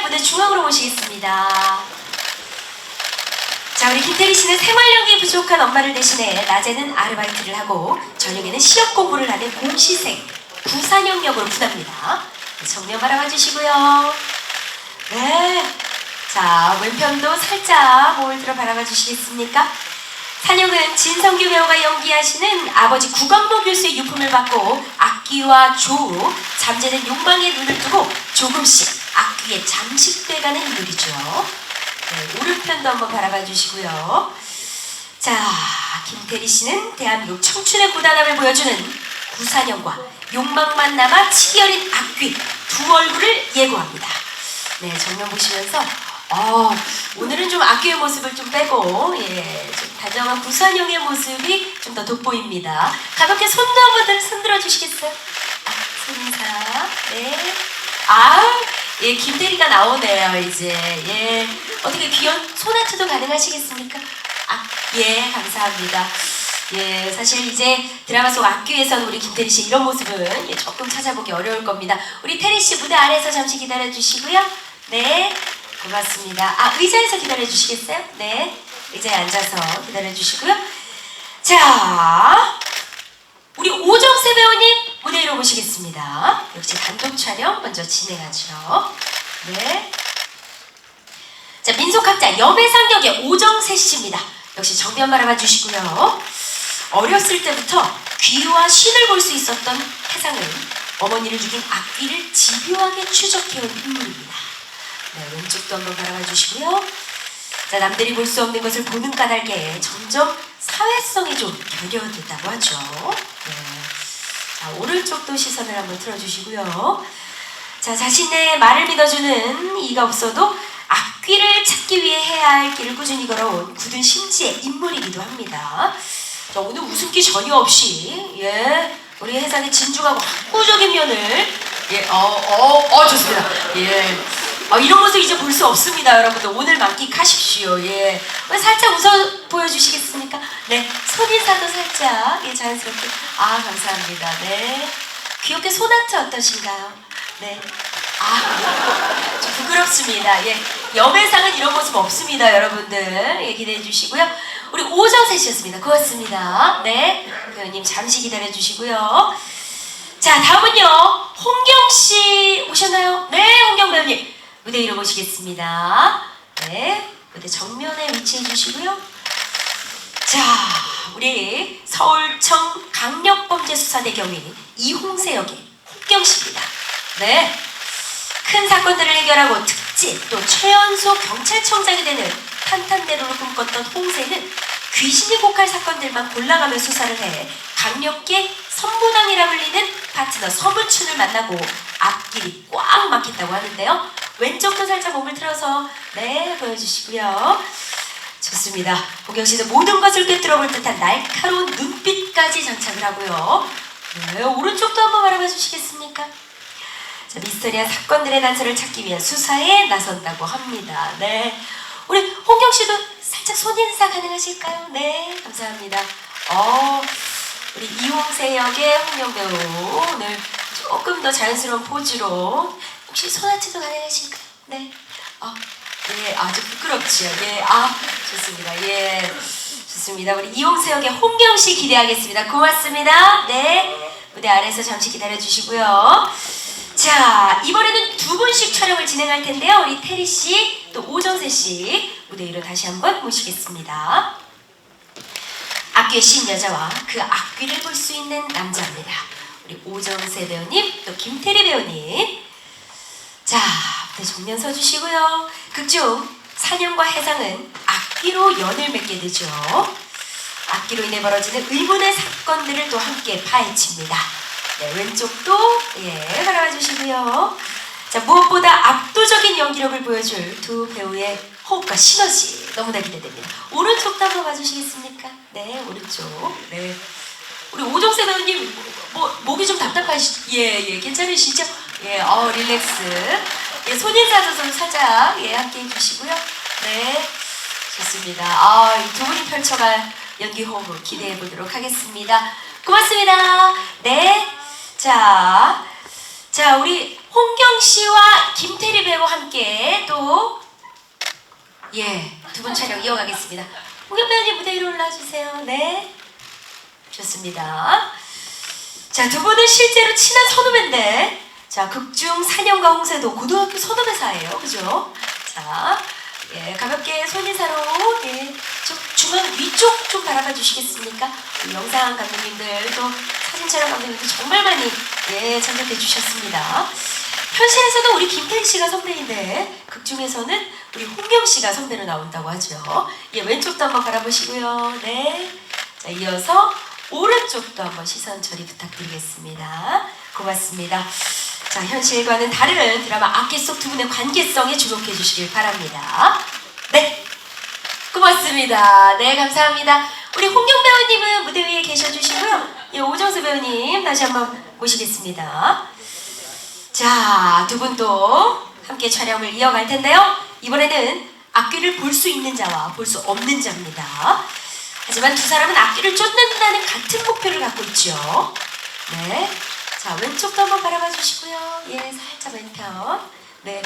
무대 중앙으로 모시겠습니다. 자, 우리 김태리 씨는 생활력이 부족한 엄마를 대신해 낮에는 아르바이트를 하고 저녁에는 시험 공부를 하는 공시생 구산영 역으로 부답니다. 정면 바라봐 주시고요. 네. 자, 왼편도 살짝 몸을 들어 바라봐 주시겠습니까? 산영은 진성규 배우가 연기하시는 아버지 구광모 교수의 유품을 받고 악귀와 조우, 잠재된 욕망에 눈을 뜨고 조금씩 악귀에 잠식돼가는 인물이죠. 네, 오른편도 한번 바라봐 주시고요. 자, 김태리 씨는 대한민국 청춘의 고단함을 보여주는 구산영과 욕망만 남아 치기 어린 악귀 두 얼굴을 예고합니다. 네, 정면 보시면서 오늘은 좀 악귀의 모습을 좀 빼고 좀 다정한 구산영의 모습이 좀 더 돋보입니다. 가볍게 손도 한번 흔들어 주시겠어요? 손인사. 네. 예, 김태리가 나오네요, 이제. 예. 어떻게 귀여운 소나트도 가능하시겠습니까? 예, 감사합니다. 예, 사실 이제 드라마 속 악귀에서는 우리 김태리 씨 이런 모습은 조금 찾아보기 어려울 겁니다. 우리 태리 씨 무대 아래에서 잠시 기다려 주시고요. 네. 고맙습니다. 의자에서 기다려 주시겠어요? 네. 의자에 앉아서 기다려 주시고요. 자, 우리 오정세 배우님 무대 위로 모시겠습니다. 역시 단독 촬영 먼저 진행하죠. 네. 자, 민속학자 여배상 역의 오정세 씨입니다. 역시 정면 바라봐 주시고요. 어렸을 때부터 귀와 신을 볼 수 있었던 해상은 어머니를 죽인 악귀를 집요하게 추적해온 인물입니다. 네, 왼쪽도 한번 바라봐 주시고요. 자, 남들이 볼 수 없는 것을 보는 까닭에 점점 사회성이 좀 결여됐다고 하죠. 네. 자, 오른쪽도 시선을 한번 틀어주시고요. 자, 자신의 말을 믿어주는 이가 없어도 악귀를 찾기 위해 해야 할 길을 꾸준히 걸어온 굳은 심지의 인물이기도 합니다. 자, 오늘 웃음기 전혀 없이 우리 해상의 진중하고 학구적인 면을 좋습니다. 이런 모습 이제 볼 수 없습니다, 여러분들. 오늘 만끽하십시오. 살짝 웃어 보여주시겠습니까? 네, 손인사도 살짝 자연스럽게. 감사합니다. 네, 귀엽게 소나트 어떠신가요? 네, 좀 부끄럽습니다. 여배상은 이런 모습 없습니다, 여러분들. 기대해 주시고요. 우리 오정세 씨였습니다. 고맙습니다. 네, 배우님 잠시 기다려 주시고요. 자, 다음은요, 홍경 씨 오셨나요? 네, 홍경 배우님 무대 위로 모시겠습니다. 네, 무대 정면에 위치해 주시고요. 자, 우리 서울청 강력범죄수사대 경위 이홍세 역의 홍경 씨입니다. 네, 큰 사건들을 해결하고 특집 또 최연소 경찰청장이 되는 탄탄대로를 꿈꿨던 홍세는 귀신이 곡할 사건들만 골라가며 수사를 해 강력계 선무당이라 불리는 파트너 서문춘을 만나고 앞길이 꽉 막힌다고 하는데요. 왼쪽도 살짝 몸을 틀어서 보여주시고요. 좋습니다. 홍경 씨는 모든 것을 꿰뚫어 볼 듯한 날카로운 눈빛까지 장착을 하고요. 네, 오른쪽도 한번 바라봐 주시겠습니까? 자, 미스터리한 사건들의 단서를 찾기 위한 수사에 나선다고 합니다. 네, 우리 홍경 씨도 살짝 손인사 가능하실까요? 네, 감사합니다. 우리 이홍세 역의 홍경 배우 오늘 조금 더 자연스러운 포즈로 혹시 소나트도 가능하실까요? 네. 아주 부끄럽지요. 좋습니다. 좋습니다. 우리 이홍세 역의 홍경 씨 기대하겠습니다. 고맙습니다. 네. 무대 아래에서 잠시 기다려 주시고요. 자, 이번에는 두 분씩 촬영을 진행할 텐데요. 우리 태리 씨, 또 오정세 씨 무대 위로 다시 한번 모시겠습니다. 악귀의 신 여자와 그 악귀를 볼 수 있는 남자입니다. 우리 오정세 배우님, 또 김태리 배우님. 자, 무대 정면 서주시고요. 극중 산영과 해상은 악귀로 연을 맺게 되죠. 악귀로 인해 벌어지는 의문의 사건들을 또 함께 파헤칩니다. 네, 왼쪽도 바라봐 주시고요. 자, 무엇보다 압도적인 연기력을 보여줄 두 배우의 호흡과 시너지 너무나 기대됩니다. 오른쪽도 한번 봐주시겠습니까? 네, 오른쪽. 네, 우리 오정세 배우님 목이 좀 답답하시죠? 괜찮으시죠? 릴렉스. 손인사도 좀 살짝 함께 해주시고요. 네, 좋습니다. 이 두 분이 펼쳐갈 연기 호흡 기대해 보도록 하겠습니다. 고맙습니다. 네, 자, 우리 홍경 씨와 김태리 배우와 함께 또 예, 두 분 촬영 이어가겠습니다. 홍경 배우님 무대 위로 올라주세요. 네, 좋습니다. 자, 두 분은 실제로 친한 선후배인데, 자, 극중 산영과 홍세도 고등학교 선후배 사이에요, 그죠? 자, 예, 가볍게 손인사로 예, 좀 중앙 위쪽 좀 바라봐 주시겠습니까? 영상 감독님들 또 사진 촬영 감독님들 정말 많이 예, 참석해 주셨습니다. 현실에서도 우리 김태희 씨가 선배인데 극중에서는 우리 홍경 씨가 선배로 나온다고 하죠. 예, 왼쪽도 한번 바라보시고요. 네. 자, 이어서 오른쪽도 한번 시선 처리 부탁드리겠습니다. 고맙습니다. 자, 현실과는 다른 드라마 악기 속 두 분의 관계성에 주목해 주시길 바랍니다. 네. 고맙습니다. 네, 감사합니다. 우리 홍경 배우님은 무대 위에 계셔주시고요. 예, 오정수 배우님 다시 한번 모시겠습니다. 자, 두 분도 함께 촬영을 이어갈 텐데요. 이번에는 악귀를 볼 수 있는 자와 볼 수 없는 자입니다. 하지만 두 사람은 악귀를 쫓는다는 같은 목표를 갖고 있죠. 네. 자, 왼쪽도 한번 바라봐 주시고요. 예, 살짝 왼편. 네.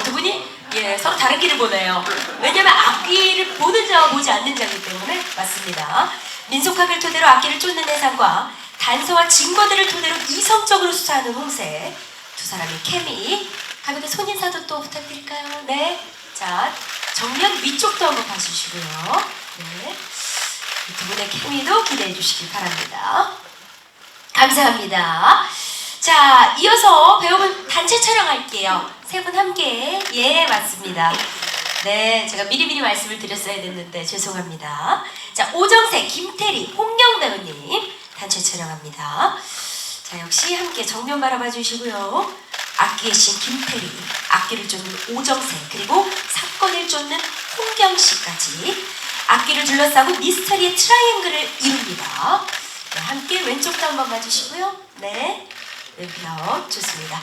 두 분이 예, 서로 다른 길을 보네요. 왜냐면 악귀를 보는 자와 보지 않는 자이기 때문에 맞습니다. 민속학을 토대로 악귀를 쫓는 해상과 단서와 증거들을 토대로 이성적으로 수사하는 홍세. 두 사람의 케미. 가볍게 손인사도 또 부탁드릴까요? 네. 자, 정면 위쪽도 한번 봐주시고요. 네. 두 분의 케미도 기대해 주시길 바랍니다. 감사합니다. 자, 이어서 배우분 단체 촬영할게요. 세 분 함께. 예, 맞습니다. 네, 제가 미리미리 말씀을 드렸어야 됐는데 죄송합니다. 자, 오정세, 김태리, 홍경 배우님 단체 촬영합니다. 자, 역시 함께 정면 바라봐 주시고요. 악기의 신 김태리, 악기를 쫓는 오정세, 그리고 사건을 쫓는 홍경 씨까지 악기를 둘러싸고 미스터리의 트라이앵글을 이룹니다. 네, 함께 왼쪽도 한번 봐주시고요. 네, 왼편 좋습니다.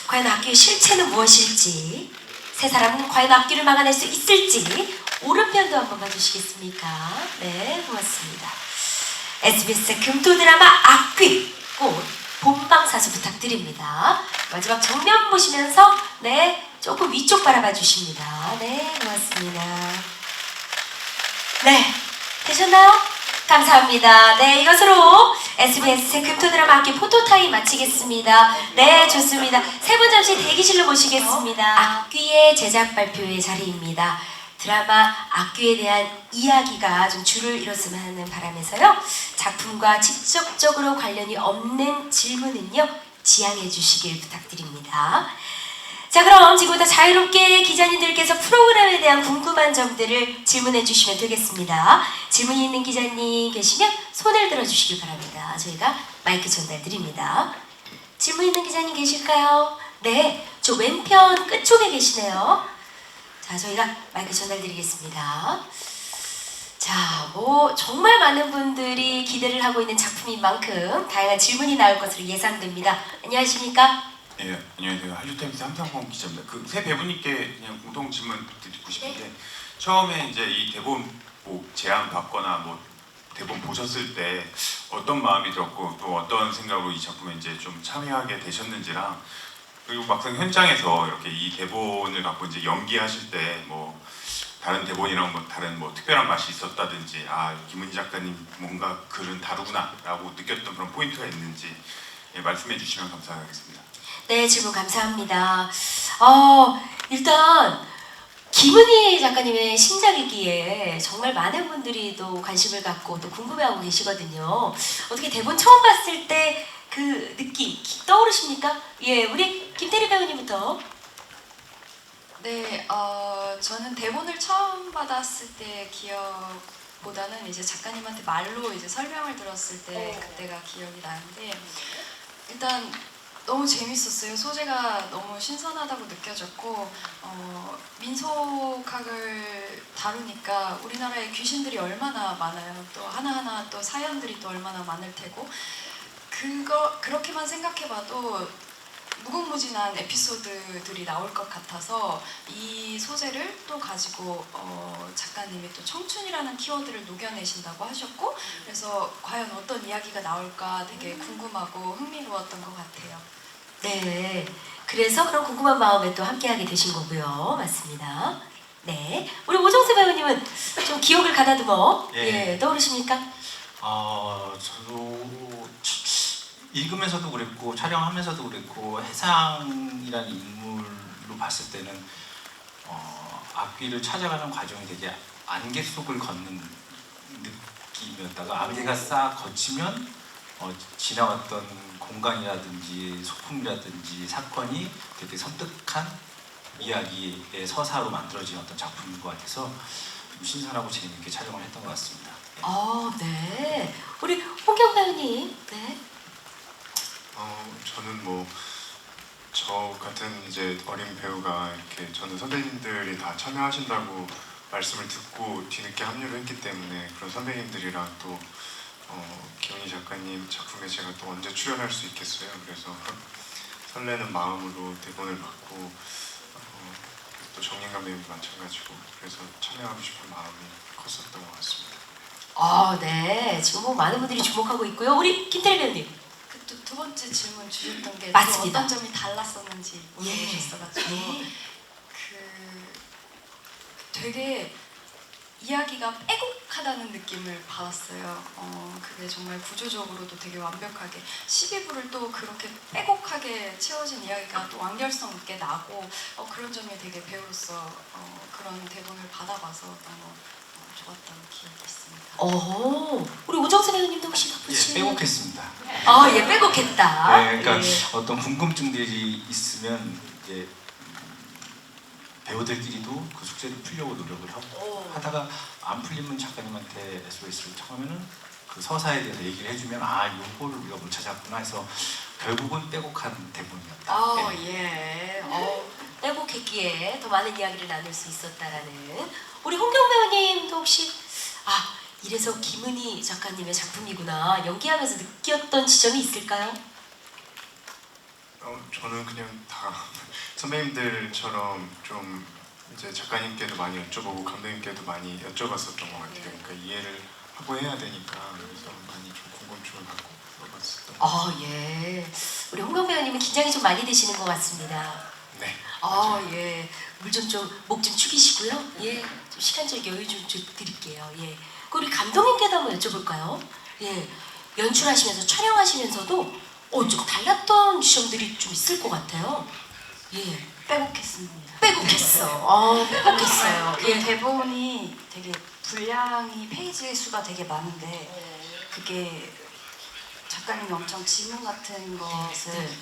과연 악기의 실체는 무엇일지, 세 사람은 과연 악기를 막아낼 수 있을지 오른편도 한번 봐주시겠습니까? 네, 고맙습니다. SBS 금토 드라마 악귀 꽃 본방사수 부탁드립니다. 마지막 정면 보시면서 네, 조금 위쪽 바라봐 주십니다. 네, 고맙습니다. 네, 되셨나요? 감사합니다. 네, 이것으로 SBS 금토 드라마 악기 포토타임 마치겠습니다. 네, 좋습니다. 세 분 잠시 대기실로 모시겠습니다. 악귀의 제작 발표의 자리입니다. 드라마 악귀에 대한 이야기가 좀 줄을 이뤘으면 하는 바람에서요. 작품과 직접적으로 관련이 없는 질문은요, 지양해 주시길 부탁드립니다. 자, 그럼 지금부터 자유롭게 기자님들께서 프로그램에 대한 궁금한 점들을 질문해 주시면 되겠습니다. 질문이 있는 기자님 계시면 손을 들어 주시길 바랍니다. 저희가 마이크 전달 드립니다. 질문 있는 기자님 계실까요? 네, 저 왼편 끝쪽에 계시네요. 자, 저희가 마이크 전달 드리겠습니다. 자, 뭐 정말 많은 분들이 기대를 하고 있는 작품인 만큼 다양한 질문이 나올 것으로 예상됩니다. 안녕하십니까? 예, 안녕하세요. 한류타임스 함상범 기자입니다. 그 세 배우님께 그냥 공통 질문 드리고 싶은데, 네. 처음에 이제 이 대본 뭐 제안 받거나 뭐 대본 보셨을 때 어떤 마음이 들었고 또 어떤 생각으로 이 작품에 이제 좀 참여하게 되셨는지랑, 그리고 막상 현장에서 이렇게 이 대본을 갖고 이제 연기하실 때 뭐 다른 대본이랑 뭐 다른 뭐 특별한 맛이 있었다든지, 아, 김은지 작가님 뭔가 글은 다르구나라고 느꼈던 그런 포인트가 있는지 예, 말씀해 주시면 감사하겠습니다. 네, 질문 감사합니다. 일단 김은희 작가님의 신작이기에 정말 많은 분들이 또 관심을 갖고 또 궁금해하고 계시거든요. 어떻게 대본 처음 봤을 때 그 느낌 떠오르십니까? 예, 우리 김태리 배우님부터. 네, 저는 대본을 처음 받았을 때 기억보다는 이제 작가님한테 말로 이제 설명을 들었을 때 그때가 기억이 나는데, 일단 너무 재밌었어요. 소재가 너무 신선하다고 느껴졌고, 민속학을 다루니까 우리나라에 귀신들이 얼마나 많아요. 또 하나하나 또 사연들이 또 얼마나 많을 테고, 그렇게만 생각해봐도 무궁무진한 에피소드들이 나올 것 같아서 이 소재를 또 가지고 작가님이 또 청춘이라는 키워드를 녹여내신다고 하셨고, 그래서 과연 어떤 이야기가 나올까 되게 궁금하고 흥미로웠던 것 같아요. 네, 그래서 그런 궁금한 마음에 또 함께하게 되신 거고요. 맞습니다. 네, 우리 오정세 배우님은 좀 기억을 가다듬어 예. 떠오르십니까? 저도 읽으면서도 그랬고 촬영하면서도 그랬고 해상이라는 인물로 봤을 때는 앞길을 찾아가는 과정이 되게 안개 속을 걷는 느낌이었다가 안개가 싹 거치면 지나왔던 공간이라든지 소품이라든지 사건이 되게 섬뜩한 이야기의 서사로 만들어진 어떤 작품인 것 같아서 좀 신선하고 재미있게 촬영을 했던 것 같습니다. 네. 우리 홍경 배우님. 네. 저는 뭐 저 같은 이제 어린 배우가 이렇게 저는 선배님들이 다 참여하신다고 말씀을 듣고 뒤늦게 합류를 했기 때문에 그런 선배님들이랑 또 김은희 작가님 작품에 제가 또 언제 출연할 수 있겠어요. 그래서 설레는 마음으로 대본을 받고 또 정인감 배우님 마찬가지고 그래서 참여하고 싶은 마음이 컸었던 것 같습니다. 네. 지금 뭐 많은 분들이 주목하고 있고요. 우리 김태리 배우님. 두 번째 질문 주셨던 게 맞습니다. 어떤 점이 달랐었는지 물어보셨어가지고 되게 이야기가 빼곡하다는 느낌을 받았어요. 그게 정말 구조적으로도 되게 완벽하게 12부를 또 그렇게 빼곡하게 채워진 이야기가 또 완결성 있게 나고 그런 점이 되게 배우로서 그런 대본을 받아봐서 너무 좋았던 기억이 있습니다. 우리 오정세 배우님도 혹시 예, 덧붙이는? 빼곡했습니다. 예, 빼곡했다. 네, 그러니까 예. 어떤 궁금증들이 있으면 이제 배우들끼리도 그 숙제를 풀려고 노력을 하고 하다가 안 풀리면 작가님한테 SOS를 청하면은 그 서사에 대해서 얘기를 해주면 요걸 우리가 못 찾았구나 해서 결국은 빼곡한 대본이었다. 네. 빼곡했기에 더 많은 이야기를 나눌 수 있었다라는 우리 홍경 배우님도 혹시 이래서 김은희 작가님의 작품이구나 연기하면서 느꼈던 지점이 있을까요? 저는 그냥 다 선배님들처럼 좀 이제 작가님께도 많이 여쭤보고 감독님께도 많이 여쭤봤었던 것 같아요. 그러니까 이해를 하고 해야 되니까 그래서 많이 좀 궁금증을 갖고 물어봤었던 것 같아요. 예. 우리 홍경 배우님은 긴장이 좀 많이 되시는 것 같습니다. 네. 예. 물 목 좀 축이시고요. 예. 좀 시간적 여유 좀 드릴게요. 예. 우리 감독님께도 한번 여쭤볼까요? 예. 연출하시면서 촬영하시면서도 좀 달랐던 지점들이 좀 있을 것 같아요. 예. 빼곡했습니다. 빼곡했어. 빼곡했어요. 그 대본이 되게 분량이 페이지 수가 되게 많은데 그게 작가님이 엄청 지문 같은 것을 네.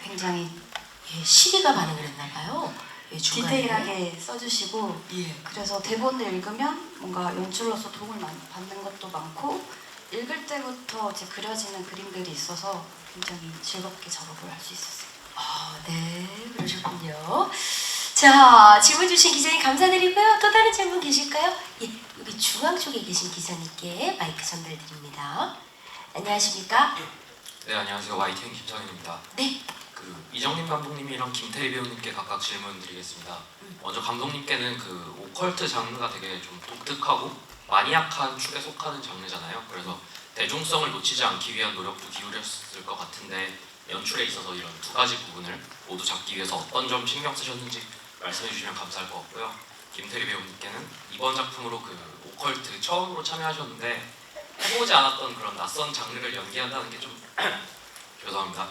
굉장히 시리가 반응을 했나 봐요. 예, 중간에. 디테일하게 써주시고 예. 그래서 대본을 읽으면 뭔가 연출로서 도움을 받는 것도 많고 읽을 때부터 이제 그려지는 그림들이 있어서 굉장히 즐겁게 작업을 할 수 있었어요. 네, 그러셨군요. 자, 질문 주신 기자님 감사드리고요. 또 다른 질문 계실까요? 예, 여기 중앙 쪽에 계신 기자님께 마이크 전달드립니다. 안녕하십니까? 네, 안녕하세요. YTN 김성현입니다. 네. 이정림 감독님이랑 김태리 배우님께 각각 질문 드리겠습니다. 먼저 감독님께는 오컬트 장르가 되게 좀 독특하고 마니악한 축에 속하는 장르잖아요. 그래서 대중성을 놓치지 않기 위한 노력도 기울였을 것 같은데 연출에 있어서 이런 두 가지 부분을 모두 잡기 위해서 어떤 점 신경 쓰셨는지 말씀해 주시면 감사할 것 같고요. 김태리 배우님께는 이번 작품으로 오컬트 처음으로 참여하셨는데 해보지 않았던 그런 낯선 장르를 연기한다는 게 좀 죄송합니다.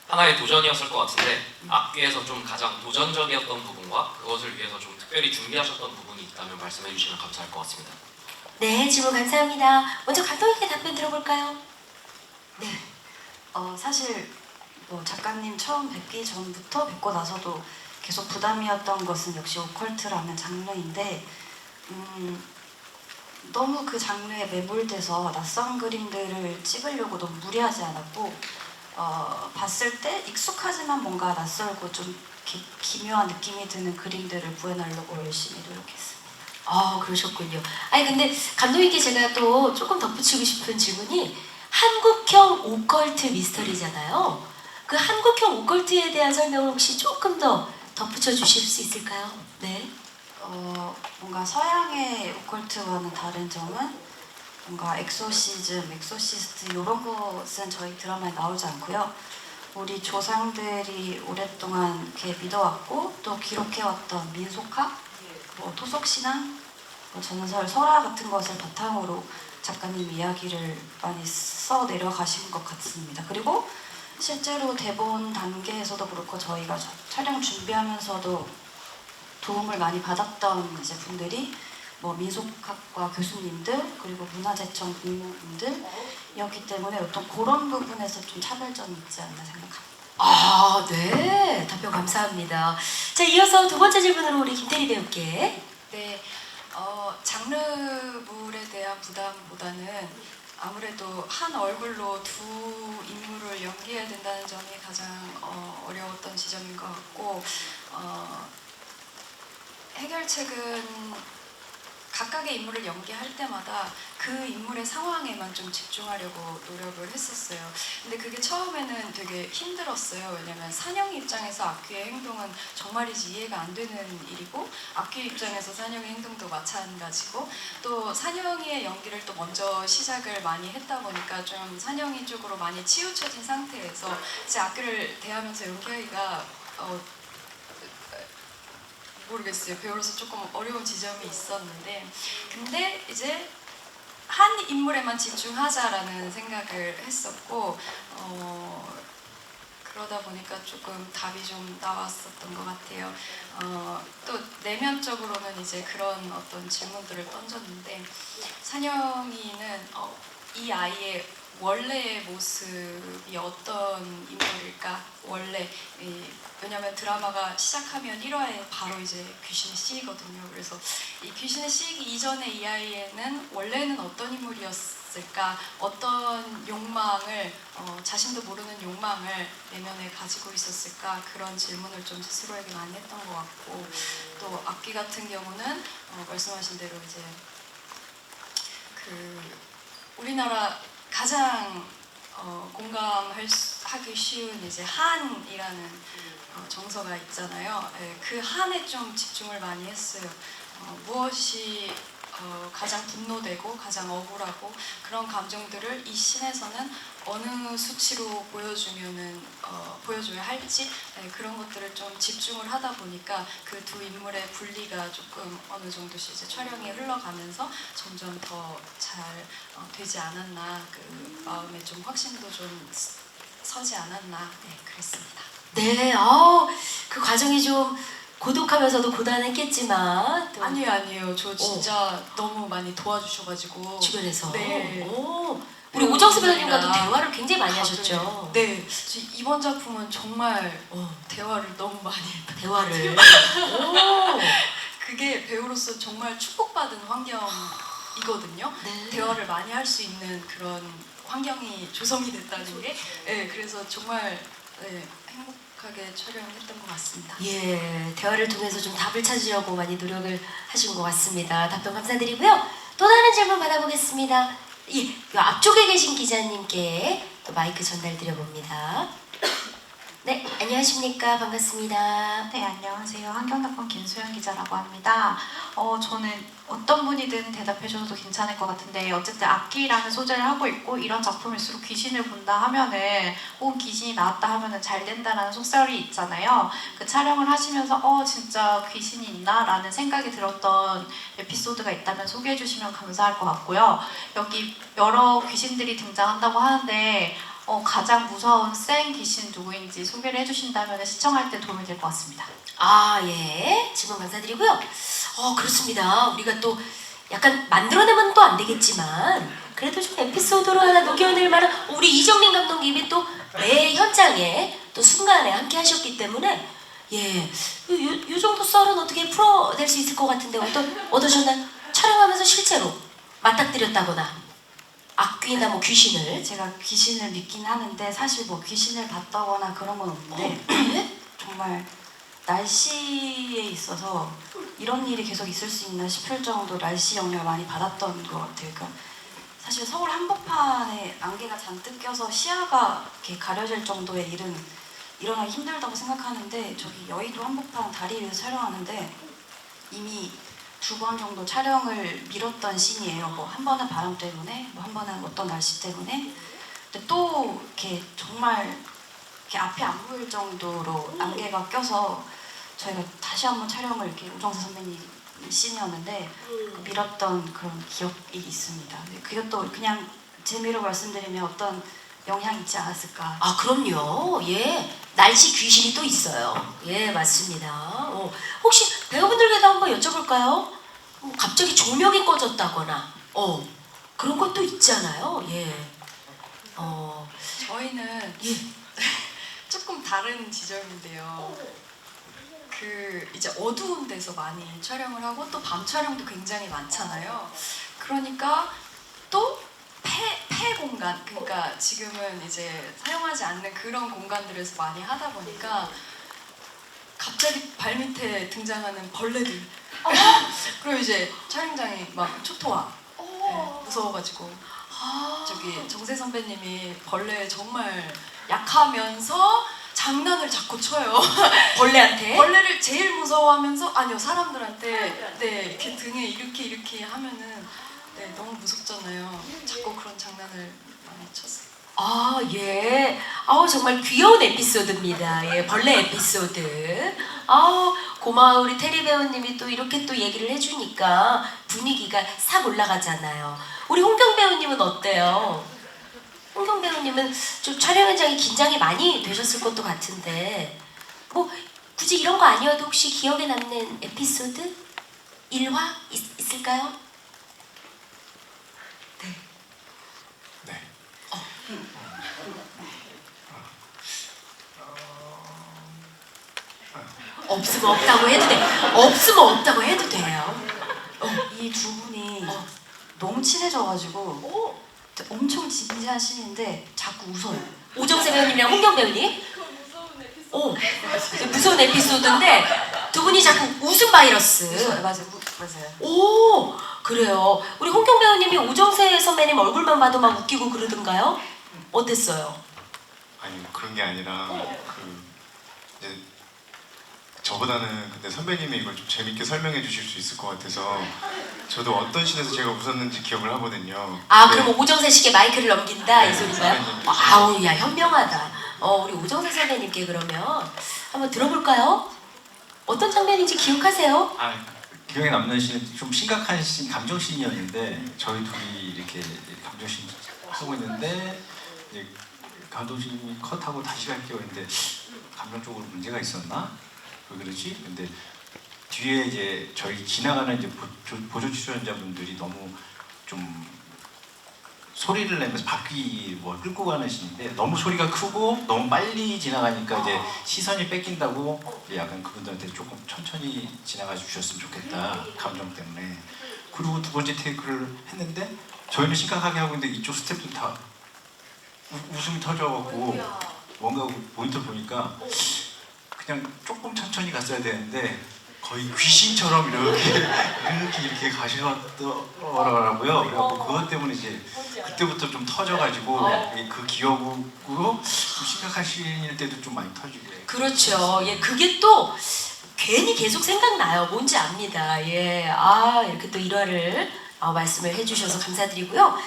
하나의 도전이었을 것 같은데 악기에서 좀 가장 도전적이었던 부분과 그것을 위해서 좀 특별히 준비하셨던 부분이 있다면 말씀해 주시면 감사할 것 같습니다. 네, 질문 감사합니다. 먼저 감독님께 답변 들어볼까요? 네. 사실 작가님 처음 뵙기 전부터 뵙고 나서도 계속 부담이었던 것은 역시 오컬트라는 장르인데 너무 그 장르에 매몰돼서 낯선 그림들을 찍으려고 너무 무리하지 않았고 봤을 때 익숙하지만 뭔가 낯설고 좀 기묘한 느낌이 드는 그림들을 구해내려고 열심히 노력했습니다. 그러셨군요. 근데 감독님께 제가 또 조금 덧붙이고 싶은 질문이 한국형 오컬트 미스터리잖아요. 그 한국형 오컬트에 대한 설명을 혹시 조금 더 덧붙여 주실 수 있을까요? 네. 뭔가 서양의 오컬트와는 다른 점은 뭔가 엑소시즘, 엑소시스트 이런 것은 저희 드라마에 나오지 않고요. 우리 조상들이 오랫동안 이렇게 믿어왔고 또 기록해왔던 민속학, 뭐 토속신앙, 뭐 전설, 설화 같은 것을 바탕으로 작가님 이야기를 많이 써 내려가신 것 같습니다. 그리고 실제로 대본 단계에서도 그렇고 저희가 촬영 준비하면서도 도움을 많이 받았던 이제 분들이 뭐 민속학과 교수님들 그리고 문화재청 공무원분들이었기 때문에 어떤 그런 부분에서 좀 차별점이 있지 않나 생각합니다. 아, 네. 답변 감사합니다. 자, 이어서 두 번째 질문으로 우리 김태리 배우께. 네, 장르물에 대한 부담보다는 아무래도 한 얼굴로 두 인물을 연기해야 된다는 점이 가장 어려웠던 지점인 것 같고 해결책은 각각의 인물을 연기할 때마다 그 인물의 상황에만 좀 집중하려고 노력을 했었어요. 근데 그게 처음에는 되게 힘들었어요. 왜냐면 산영 입장에서 악귀의 행동은 정말이지 이해가 안 되는 일이고 악귀 입장에서 산영의 행동도 마찬가지고 또 산영이의 연기를 또 먼저 시작을 많이 했다 보니까 좀 산영이 쪽으로 많이 치우쳐진 상태에서 이제 악귀를 대하면서 연기하기가 모르겠어요. 배우로서 조금 어려운 지점이 있었는데 근데 이제 한 인물에만 집중하자라는 생각을 했었고 그러다 보니까 조금 답이 좀 나왔었던 것 같아요. 또 내면적으로는 이제 그런 어떤 질문들을 던졌는데 산영이는 이 아이의 원래의 모습이 어떤 인물일까? 원래 왜냐면 드라마가 시작하면 1화에 바로 이제 귀신이 씌이거든요. 그래서 이 귀신이 씌이기 이전에 이 아이는 원래는 어떤 인물이었을까? 어떤 욕망을 자신도 모르는 욕망을 내면에 가지고 있었을까? 그런 질문을 좀 스스로에게 많이 했던 것 같고 또 악기 같은 경우는 말씀하신 대로 이제 그 우리나라 가장 공감하기 쉬운 이제 한이라는 정서가 있잖아요. 그 한에 좀 집중을 많이 했어요. 무엇이 가장 분노되고 가장 억울하고 그런 감정들을 이 씬에서는 어느 수치로 보여줘야 할지 그런 것들을 좀 집중을 하다 보니까 그 두 인물의 분리가 조금 어느 정도씩 이제 촬영이 흘러가면서 점점 더 잘 되지 않았나 그 마음에 좀 확신도 좀 서지 않았나 그랬습니다. 네, 그 과정이 좀 고독하면서도 고단했겠지만 또 아니에요. 저 진짜 너무 많이 도와주셔가지고 주변에서 네. 우리 오정수 배우님과도 대화를 굉장히 많이 하셨죠. 네, 이번 작품은 정말 대화를 너무 많이 했다. 대화를. 그게 배우로서 정말 축복받은 환경이거든요. 네. 대화를 많이 할 수 있는 그런 환경이 조성이 됐다는 게 그래서 정말 행복하게 촬영했던 것 같습니다. 예, 대화를 통해서 좀 답을 찾으려고 많이 노력을 하신 것 같습니다. 답변 감사드리고요. 또 다른 질문 받아보겠습니다. 이 앞쪽에 계신 기자님께 또 마이크 전달 드려봅니다. 네, 안녕하십니까. 반갑습니다. 네, 안녕하세요. 한경닷컴 김소연 기자라고 합니다. 저는 어떤 분이든 대답해 주셔도 괜찮을 것 같은데 어쨌든 악기라는 소재를 하고 있고 이런 작품일수록 귀신을 본다 하면은 혹은 귀신이 나왔다 하면은 잘 된다라는 속설이 있잖아요. 그 촬영을 하시면서 진짜 귀신이 있나? 라는 생각이 들었던 에피소드가 있다면 소개해 주시면 감사할 것 같고요. 여기 여러 귀신들이 등장한다고 하는데 가장 무서운 센 귀신 누구인지 소개를 해주신다면 시청할 때 도움이 될 것 같습니다. 예. 질문 감사드리고요. 그렇습니다. 우리가 또 약간 만들어내면 또 안 되겠지만 그래도 좀 에피소드로 하나 녹여낼 만한 우리 이정민 감독님이 또 매 현장에 또 순간에 함께 하셨기 때문에 이 정도 썰은 어떻게 풀어낼 수 있을 것 같은데 어떠셨나요? 촬영하면서 실제로 맞닥뜨렸다거나 악귀나 뭐 귀신을 제가 귀신을 믿긴 하는데 사실 뭐 귀신을 봤다거나 그런 건 없는데 정말 날씨에 있어서 이런 일이 계속 있을 수 있나 싶을 정도로 날씨 영향을 많이 받았던 것 같아요. 그러니까 사실 서울 한복판에 안개가 잔뜩 껴서 시야가 이렇게 가려질 정도의 일은 일어나기 힘들다고 생각하는데 저기 여의도 한복판 다리 위에서 촬영하는데 이미 2번 정도 촬영을 미뤘던 씬이에요. 뭐 한 번은 바람 때문에, 뭐 한 번은 어떤 날씨 때문에. 근데 또 이렇게 정말 이렇게 앞이 안 보일 정도로 안개가 껴서 저희가 다시 한번 촬영을 이렇게 우정세 선배님 씬이었는데 미뤘던 그런 기억이 있습니다. 그것도 그냥 재미로 말씀드리면 어떤 영향이 있지 않았을까. 아 그럼요. 예, 날씨 귀신이 또 있어요. 예, 맞습니다. 혹시 배우분들께도 한번 여쭤볼까요? 갑자기 조명이 꺼졌다거나, 그런 것도 있잖아요. 예, 저희는 예. 조금 다른 지점인데요. 그 이제 어두운 데서 많이 촬영을 하고 또 밤 촬영도 굉장히 많잖아요. 그러니까 또 폐 공간, 그러니까 지금은 이제 사용하지 않는 그런 공간들에서 많이 하다 보니까 갑자기 발밑에 등장하는 벌레들. 그리고 이제 촬영장이 막 초토화. 네, 무서워가지고 저기 정세 선배님이 벌레 정말 약하면서 장난을 자꾸 쳐요. 벌레한테? 벌레를 제일 무서워하면서 아니요 사람들한테 네 이렇게 등에 이렇게 하면은 네 너무 무섭잖아요. 자꾸 그런 장난을 많이 쳤어요. 아, 예. 정말 귀여운 에피소드입니다. 예, 벌레 에피소드. 고마워. 우리 테리 배우님이 또 이렇게 또 얘기를 해주니까 분위기가 싹 올라가잖아요. 우리 홍경 배우님은 어때요? 홍경 배우님은 좀 촬영 현장에 긴장이 많이 되셨을 것도 같은데, 뭐, 굳이 이런 거 아니어도 혹시 기억에 남는 에피소드? 일화? 있을까요? 네. 없으면 없다고 해도 돼. 없으면 없다고 해도 돼요. 이 두 분이 너무 친해져가지고 엄청 진지한 씬인데 자꾸 웃어요. 오정세 배우님이랑 홍경 배우님? 무서운 에피소드인데 두 분이 자꾸 웃음 바이러스. 맞아요. 오, 그래요. 우리 홍경 배우님이 오정세 선배님 얼굴만 봐도 막 웃기고 그러던가요? 어땠어요? 아니 그런 게 아니라 그 이제 저보다는 근데 선배님이 이걸 좀 재밌게 설명해 주실 수 있을 것 같아서 저도 어떤 씬에서 제가 웃었는지 기억을 하거든요. 그럼 오정세 씨께 마이크를 넘긴다 이 소리인가요? 선배님. 아우, 야 현명하다. 우리 오정세 선배님께 그러면 한번 들어볼까요? 어떤 장면인지 기억하세요? 기억에 남는 씬은 좀 심각한 씬, 감정 씬이었는데 저희 둘이 이렇게 감정 씬 하고 있는데 이제 감독님이 컷하고 다시 갈게요 했는데 감정적으로 문제가 있었나? 왜 그러지? 근데 뒤에 이제 저희 지나가는 이제 보조 출연자분들이 너무 좀 소리를 내면서 바퀴 끌고 가는 씬인데 너무 소리가 크고 너무 빨리 지나가니까 이제 시선이 뺏긴다고 이제 약간 그분들한테 조금 천천히 지나가 주셨으면 좋겠다 감정 때문에. 그리고 두 번째 테이크를 했는데 저희는 심각하게 하고 있는데 이쪽 스태프들 다 웃음이 터져갖고 뭔가 모니터 보니까 그냥 조금 천천히 갔어야 되는데 거의 귀신처럼 이렇게 가시더라고요. 그래갖고 그것 때문에 이제 그때부터 좀 터져가지고 그 기억으로 좀 심각한 시인일 때도 좀 많이 터지고. 그렇죠. 예, 그게 또 괜히 계속 생각나요. 뭔지 압니다. 예, 이렇게 또 일화를 말씀을 해주셔서 감사드리고요.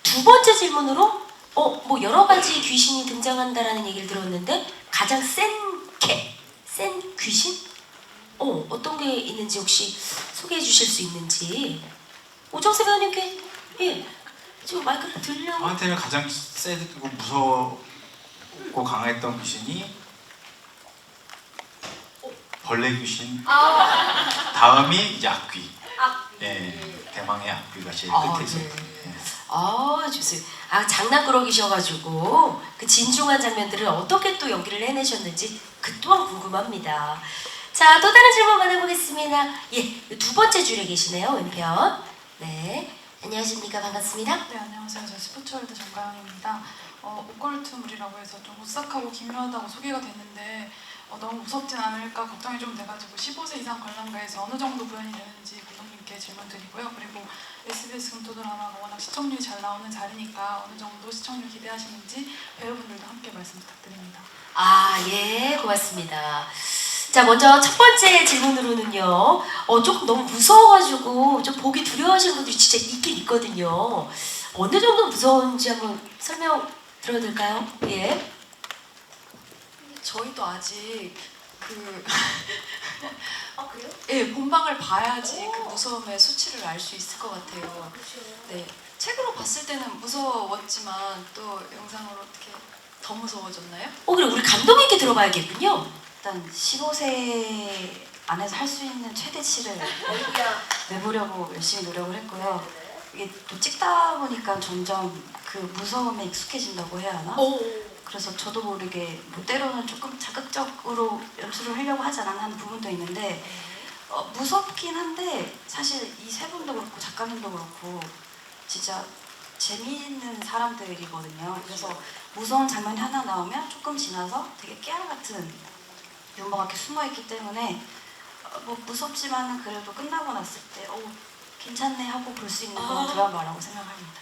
두 번째 질문으로 뭐 여러 가지 귀신이 등장한다라는 얘기를 들었는데 가장 센 귀신? 어떤 게 있는지 혹시 소개해 주실 수 있는지. 오정세 배우님께 지금 마이크를 들려고. 저한테는 가장 세고 무서웠고 강했던 귀신이 벌레 귀신. 다음이 이제 악귀. 대망의 악귀가 제일 끝에 있었어요. 좋습니다. 장난꾸러기셔가지고 그 진중한 장면들을 어떻게 또 연기를 해내셨는지 그 또한 궁금합니다. 자, 또 다른 질문 받아보겠습니다. 두 번째 줄에 계시네요, 왼편. 네, 안녕하십니까, 반갑습니다. 네, 안녕하세요. 저 스포츠월드 정가영입니다. 오컬트물이라고 해서 좀 오싹하고 기묘하다고 소개가 됐는데 너무 무섭진 않을까 걱정이 좀 돼가지고 15세 이상 관람가에서 어느 정도 구현이 되는지 감독님께 질문드리고요. 그리고 SBS 금토 드라마가 워낙 시청률이 잘 나오는 자리니까 어느 정도 시청률 기대하시는지 배우분들도 함께 말씀 부탁드립니다. 예, 고맙습니다. 자, 먼저 첫 번째 질문으로는요. 조금 너무 무서워가지고 좀 보기 두려워하시는 분들이 진짜 있긴 있거든요. 어느 정도 무서운지 한번 설명 들어도 될까요? 예. 저희도 아직 그 그래요? 예, 본방을 봐야지 그 무서움의 수치를 알 수 있을 것 같아요. 네, 책으로 봤을 때는 무서웠지만 또 영상으로 어떻게 더 무서워졌나요? 그래 우리 감독님께 들어봐야겠군요. 일단 15세 안에서 할 수 있는 최대치를 내보려고 열심히 노력을 했고요. 이게 또 찍다 보니까 점점 그 무서움에 익숙해진다고 해야 하나? 그래서 저도 모르게 뭐 때로는 조금 자극적으로 연출을 하려고 하지 않았나 하는 부분도 있는데 무섭긴 한데 사실 이 세 분도 그렇고 작가님도 그렇고 진짜 재미있는 사람들이거든요. 그래서 무서운 장면이 하나 나오면 조금 지나서 되게 깨알 같은 유머가 이렇게 숨어있기 때문에 뭐 무섭지만은 그래도 끝나고 났을 때 괜찮네 하고 볼 수 있는 그런 드라마라고 생각합니다.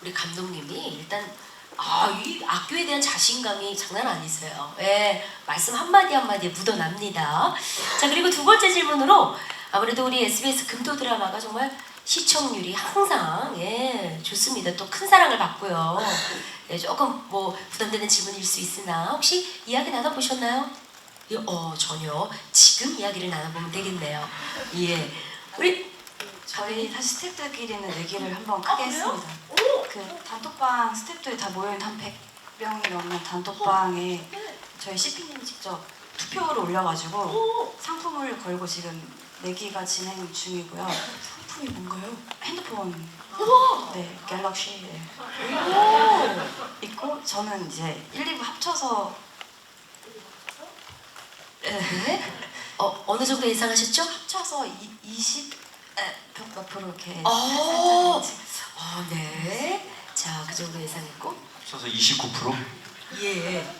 우리 감독님이 일단 이 악교에 대한 자신감이 장난 아니세요. 예, 말씀 한마디 한마디에 묻어납니다. 자, 그리고 두 번째 질문으로 아무래도 우리 SBS 금토 드라마가 정말 시청률이 항상 좋습니다. 또 큰 사랑을 받고요. 조금 뭐 부담되는 질문일 수 있으나 혹시 이야기 나눠보셨나요? 전혀. 지금 이야기를 나눠보면 되겠네요. 예, 우리 저희 사실 스태프들끼리는 얘기를 한번 크게 했습니다. 그 단톡방 스태프들이 다 모여있는 한 100명이 넘는 단톡방에 저희 CP님이 직접 투표를 올려가지고 상품을 걸고 지금 내기가 진행 중이고요. 상품이 뭔가요? 핸드폰, 네, 갤럭시 있고 저는 이제 1, 2부 합쳐서 어느 정도 예상하셨죠? 합쳐서 20 몇 프로 이렇게 네. 자, 그 정도 예상했고. 합쳐서 29%? 예.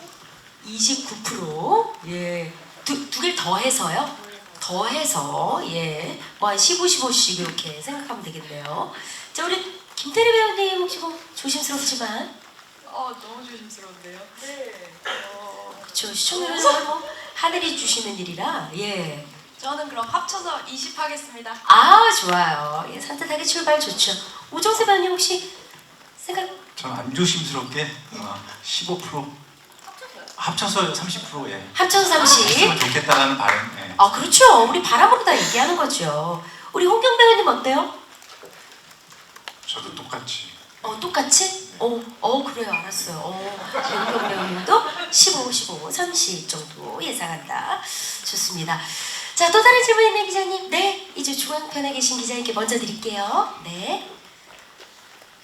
29%. 예. 두 개를 더해서요? 더해서, 예. 뭐 한 15, 15씩 이렇게 생각하면 되겠네요. 자, 우리 김태리 배우님 혹시 뭐 조심스럽지만. 너무 조심스러운데요. 네. 그렇죠. 시청률은 뭐 하늘이 주시는 일이라, 예. 저는 그럼 합쳐서 20 하겠습니다. 좋아요. 예, 산뜻하게 출발 좋죠. 오정세 배우님 혹시 생각? 저는 안 조심스럽게 15% 합쳐서 30% 예. 합쳐서 30. 했으면 좋겠다라는 바람. 예. 그렇죠. 우리 바람으로 다 얘기하는 거죠. 우리 홍경 배우님 어때요? 저도 똑같이. 똑같이? 그래요. 알았어요. 홍경 배우님도 15, 15, 30 정도 예상한다. 좋습니다. 자, 또 다른 질문 있는 기자님. 네, 이제 중앙편에 계신 기자님께 먼저 드릴게요. 네.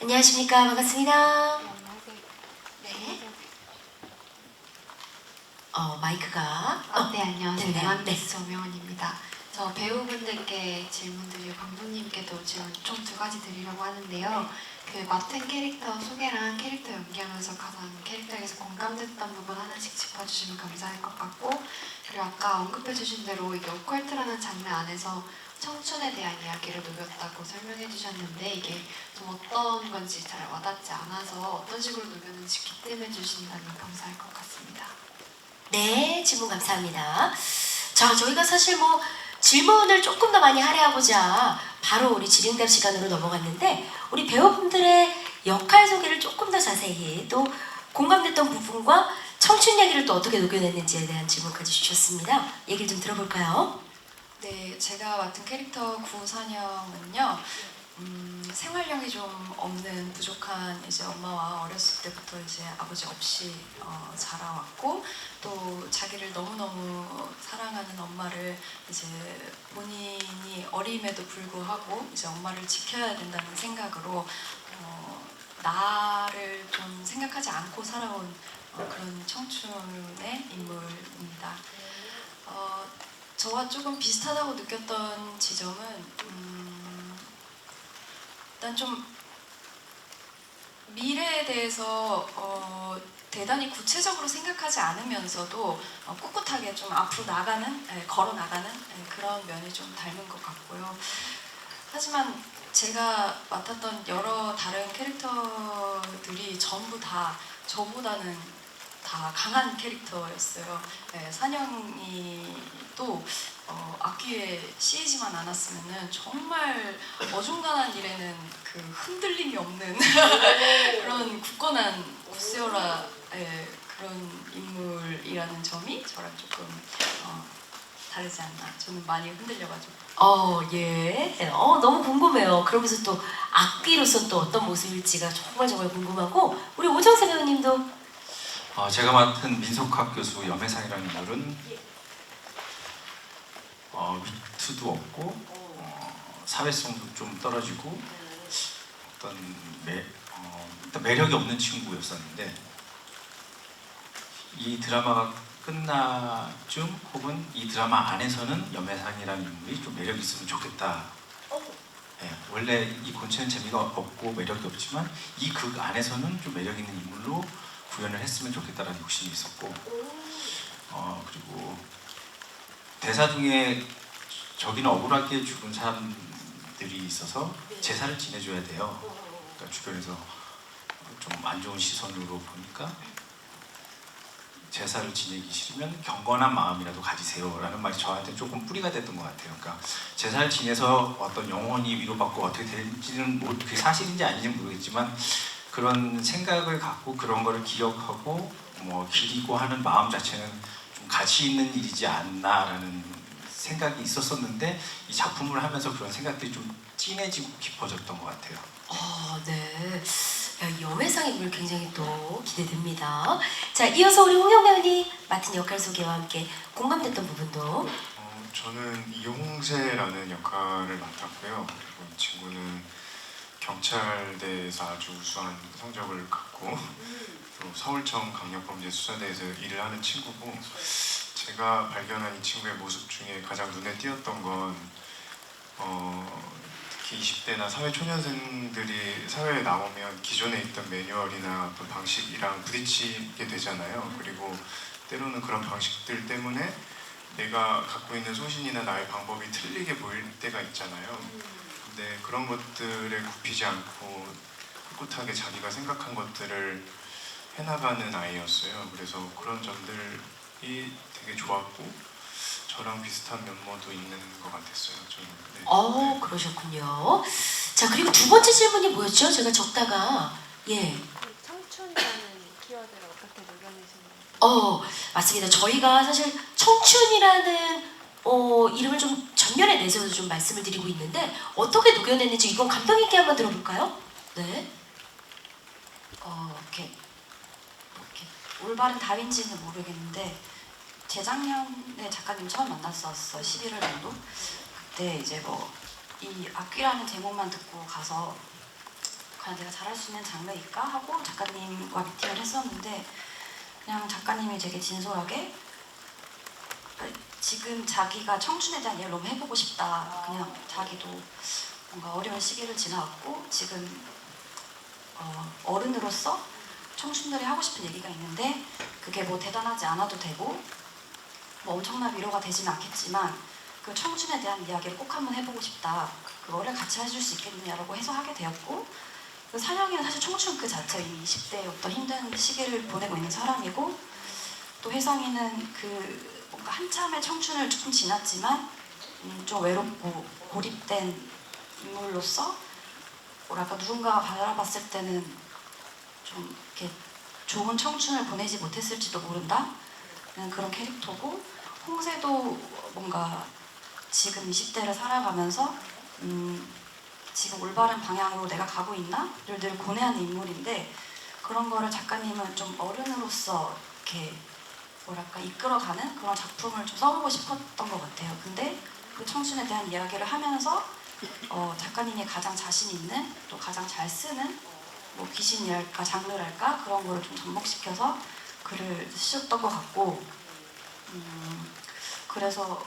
안녕하십니까. 반갑습니다. 네. 마이크가. 네, 안녕하세요. 네. 네완데스 조명원입니다. 저 배우분들께 질문 드리고 감독님께도 질문 총 2가지 드리려고 하는데요. 그 맡은 캐릭터 소개랑 캐릭터 연기하면서 가장 캐릭터에서 공감됐던 부분 하나씩 짚어주시면 감사할 것 같고, 그리고 아까 언급해주신 대로 이게 오컬트라는 장르 안에서 청춘에 대한 이야기를 녹였다고 설명해 주셨는데 이게 좀 어떤 건지 잘 와닿지 않아서 어떤 식으로 녹였는지 귀뜸해 주신다면 감사할 것 같습니다. 네, 질문 감사합니다. 자, 저희가 사실 뭐 질문을 조금 더 많이 할애하고자 바로 우리 질의응답 시간으로 넘어갔는데 우리 배우분들의 역할 소개를 조금 더 자세히 또 공감됐던 부분과 청춘 얘기를 또 어떻게 녹여냈는지에 대한 질문까지 주셨습니다. 얘기를 좀 들어볼까요? 네, 제가 맡은 캐릭터 구선영은요. 생활력이 좀 없는 부족한 이제 엄마와 어렸을 때부터 이제 아버지 없이 자라왔고 또 자기를 너무너무 사랑하는 엄마를 이제 본인이 어림에도 불구하고 이제 엄마를 지켜야 된다는 생각으로 나를 좀 생각하지 않고 살아온 그런 청춘의 인물입니다. 저와 조금 비슷하다고 느꼈던 지점은 일단 좀 미래에 대해서 대단히 구체적으로 생각하지 않으면서도 꿋꿋하게 좀 앞으로 나가는, 걸어 나가는 그런 면이 좀 닮은 것 같고요. 하지만 제가 맡았던 여러 다른 캐릭터들이 전부 다 저보다는 다 강한 캐릭터였어요. 산영이 또 악기에 씌이지만 않았으면은 정말 어중간한 일에는 그 흔들림이 없는 그런 굳건한 구세오라의 그 그런 인물이라는 점이 저랑 조금 다르지 않나. 저는 많이 흔들려가지고. 예. 너무 궁금해요. 그러면서 또 악기로서 또 어떤 모습일지가 정말 궁금하고 우리 오정세 배우님도 제가 맡은 민속학 교수 염혜상이라는 인물은 위트도 없고 사회성도 좀 떨어지고 어떤 일단 매력이 없는 친구였었는데 이 드라마가 끝날 쯤 혹은 이 드라마 안에서는 염혜상이라는 인물이 좀 매력이 있으면 좋겠다. 원래 이 본체는 재미가 없고 매력이 없지만 이 극 안에서는 좀 매력 있는 인물로 구현을 했으면 좋겠다라는 욕심이 있었고 그리고 대사 중에 저기는 억울하게 죽은 사람들이 있어서 제사를 지내줘야 돼요. 그러니까 주변에서 좀 안 좋은 시선으로 보니까 제사를 지내기 싫으면 경건한 마음이라도 가지세요라는 말이 저한테 조금 뿌리가 됐던 것 같아요. 그러니까 제사를 지내서 어떤 영혼이 위로받고 어떻게 될지는 그게 사실인지 아닌지는 모르겠지만 그런 생각을 갖고 그런 거를 기억하고 기리고 하는 마음 자체는 좀 가치 있는 일이지 않나라는 생각이 있었었는데 이 작품을 하면서 그런 생각들이 좀 진해지고 깊어졌던 것 같아요. 네. 염혜상 인물 굉장히 또 기대됩니다. 자, 이어서 우리 홍영 배우님 맡은 역할 소개와 함께 공감됐던 부분도. 저는 이홍세라는 역할을 맡았고요. 그리고 이 친구는 경찰대에서 아주 우수한 성적을 갖고 또 서울청 강력범죄수사대에서 일을 하는 친구고 제가 발견한 이 친구의 모습 중에 가장 눈에 띄었던 건 특히 20대나 사회초년생들이 사회에 나오면 기존에 있던 매뉴얼이나 어떤 방식이랑 부딪히게 되잖아요. 그리고 때로는 그런 방식들 때문에 내가 갖고 있는 소신이나 나의 방법이 틀리게 보일 때가 있잖아요. 근데 그런 것들에 굽히지 않고 꿋꿋하게 자기가 생각한 것들을 해나가는 아이였어요. 그래서 그런 점들이 되게 좋았고 저랑 비슷한 면모도 있는 것 같았어요. 저는. 네. 그러셨군요. 자, 그리고 두 번째 질문이 뭐였죠? 제가 적다가 청춘이라는 키워드를 어떻게 녹여내시나요? 맞습니다. 저희가 사실 청춘이라는 이름을 좀 전면에 내세워서 좀 말씀을 드리고 있는데 어떻게 녹여냈는지 이건 감독님께 한번 들어볼까요? 네. 이렇게 올바른 답인지는 모르겠는데 재작년에 작가님 처음 만났었어요. 11월 정도. 그때 이제 이 악귀라는 제목만 듣고 가서 과연 내가 잘할 수 있는 장르일까 하고 작가님과 미팅을 했었는데 그냥 작가님이 되게 진솔하게 지금 자기가 청춘에 대한 얘기를 너무 해보고 싶다. 그냥 자기도 뭔가 어려운 시기를 지나왔고 지금 어른으로서 청춘들이 하고 싶은 얘기가 있는데 그게 대단하지 않아도 되고 엄청난 위로가 되지는 않겠지만 그 청춘에 대한 이야기를 꼭 한번 해보고 싶다. 그거를 같이 해줄 수 있겠느냐라고 해서 하게 되었고 사령이는 사실 청춘 그 자체 이 20대의 어떤 힘든 시기를 보내고 있는 사람이고 또 혜성이는 그 뭔가 한참의 청춘을 조금 지났지만 좀 외롭고 고립된 인물로서 뭐랄까 누군가가 바라봤을 때는 좀 이렇게 좋은 청춘을 보내지 못했을지도 모른다 그런 캐릭터고 홍세도 뭔가 지금 20대를 살아가면서 지금 올바른 방향으로 내가 가고 있나? 를 늘 고뇌하는 인물인데 그런 거를 작가님은 좀 어른으로서 이렇게 뭐랄까 이끌어가는 그런 작품을 좀 써보고 싶었던 것 같아요. 근데 그 청춘에 대한 이야기를 하면서 작가님이 가장 자신 있는 또 가장 잘 쓰는 귀신이랄까 장르랄까 그런 거를 좀 접목시켜서 글을 쓰셨던 것 같고 그래서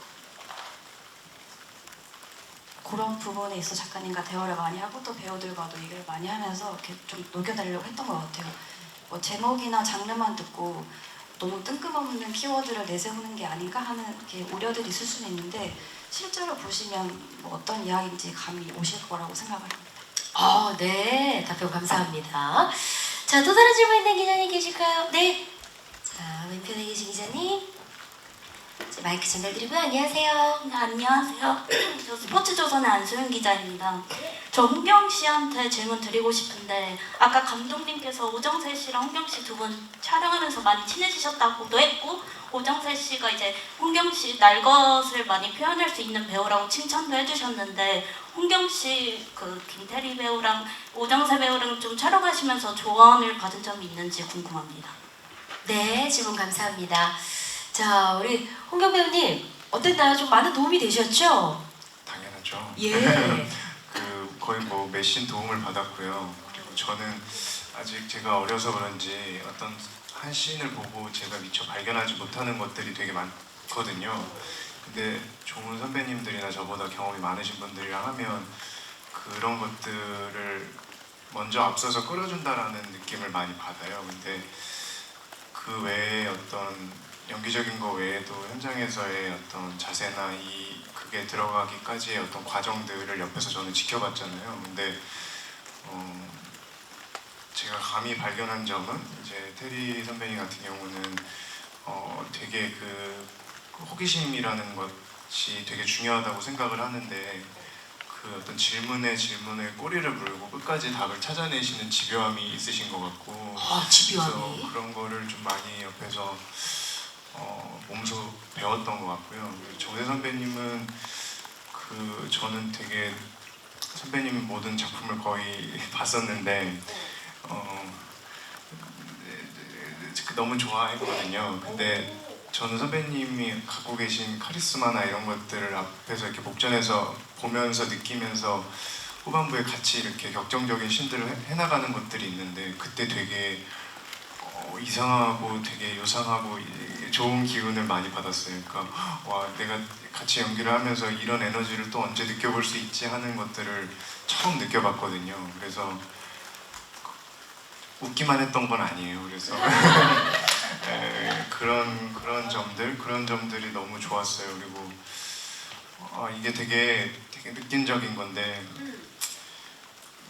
그런 부분에 있어 작가님과 대화를 많이 하고 또 배우들과도 얘기를 많이 하면서 이렇게 좀 녹여내려고 했던 것 같아요. 제목이나 장르만 듣고 너무 뜬금없는 키워드를 내세우는 게 아닌가 하는 이렇게 우려들이 있을 수는 있는데 실제로 보시면 어떤 이야기인지 감이 오실 거라고 생각을 합니다. 네. 답변 감사합니다. 자, 또 다른 질문 있는 기자님 계실까요? 네. 자, 왼편에 계신 기자님. 이제 마이크 전달드리고요. 안녕하세요. 네, 안녕하세요. 저 스포츠조선의 안소영 기자입니다. 저 홍경 씨한테 질문 드리고 싶은데 아까 감독님께서 오정세 씨랑 홍경 씨 두 분 촬영하면서 많이 친해지셨다고도 했고 오정세 씨가 이제 홍경 씨 날것을 많이 표현할 수 있는 배우라고 칭찬도 해주셨는데 홍경 씨 그 김태리 배우랑 오정세 배우랑 좀 촬영하시면서 조언을 받은 점이 있는지 궁금합니다. 네, 질문 감사합니다. 자, 우리 홍경 배우님 어땠나요? 좀 많은 도움이 되셨죠? 당연하죠. 예. 그 거의 뭐 매신 도움을 받았고요. 그리고 저는 아직 제가 어려서 그런지 어떤 한 씬을 보고 제가 미처 발견하지 못하는 것들이 되게 많거든요. 근데 좋은 선배님들이나 저보다 경험이 많으신 분들이랑 하면 그런 것들을 먼저 앞서서 끌어준다라는 느낌을 많이 받아요. 근데 그 외에 어떤 연기적인 거 외에도 현장에서의 어떤 자세나 그게 들어가기까지의 어떤 과정들을 옆에서 저는 지켜봤잖아요. 근데 제가 감히 발견한 점은 이제 테리 선배님 같은 경우는 되게 그 호기심이라는 것이 되게 중요하다고 생각을 하는데 그 어떤 질문에 꼬리를 물고 끝까지 답을 찾아내시는 집요함이 있으신 것 같고 집요함이. 그래서 그런 거를 좀 많이 옆에서 몸소 배웠던 것 같고요. 정세 선배님은 저는 되게 선배님 모든 작품을 거의 봤었는데 너무 좋아했거든요. 근데 저는 선배님이 갖고 계신 카리스마나 이런 것들을 앞에서 이렇게 목전에서 보면서 느끼면서 후반부에 같이 이렇게 격정적인 신들을 해나가는 것들이 있는데 그때 되게 이상하고 되게 요상하고 좋은 기운을 많이 받았어요. 그러니까 와 내가 같이 연기를 하면서 이런 에너지를 또 언제 느껴볼 수 있지 하는 것들을 처음 느껴봤거든요. 그래서 웃기만 했던 건 아니에요. 그래서 그런 점들이 너무 좋았어요. 그리고 이게 되게 느낀적인 건데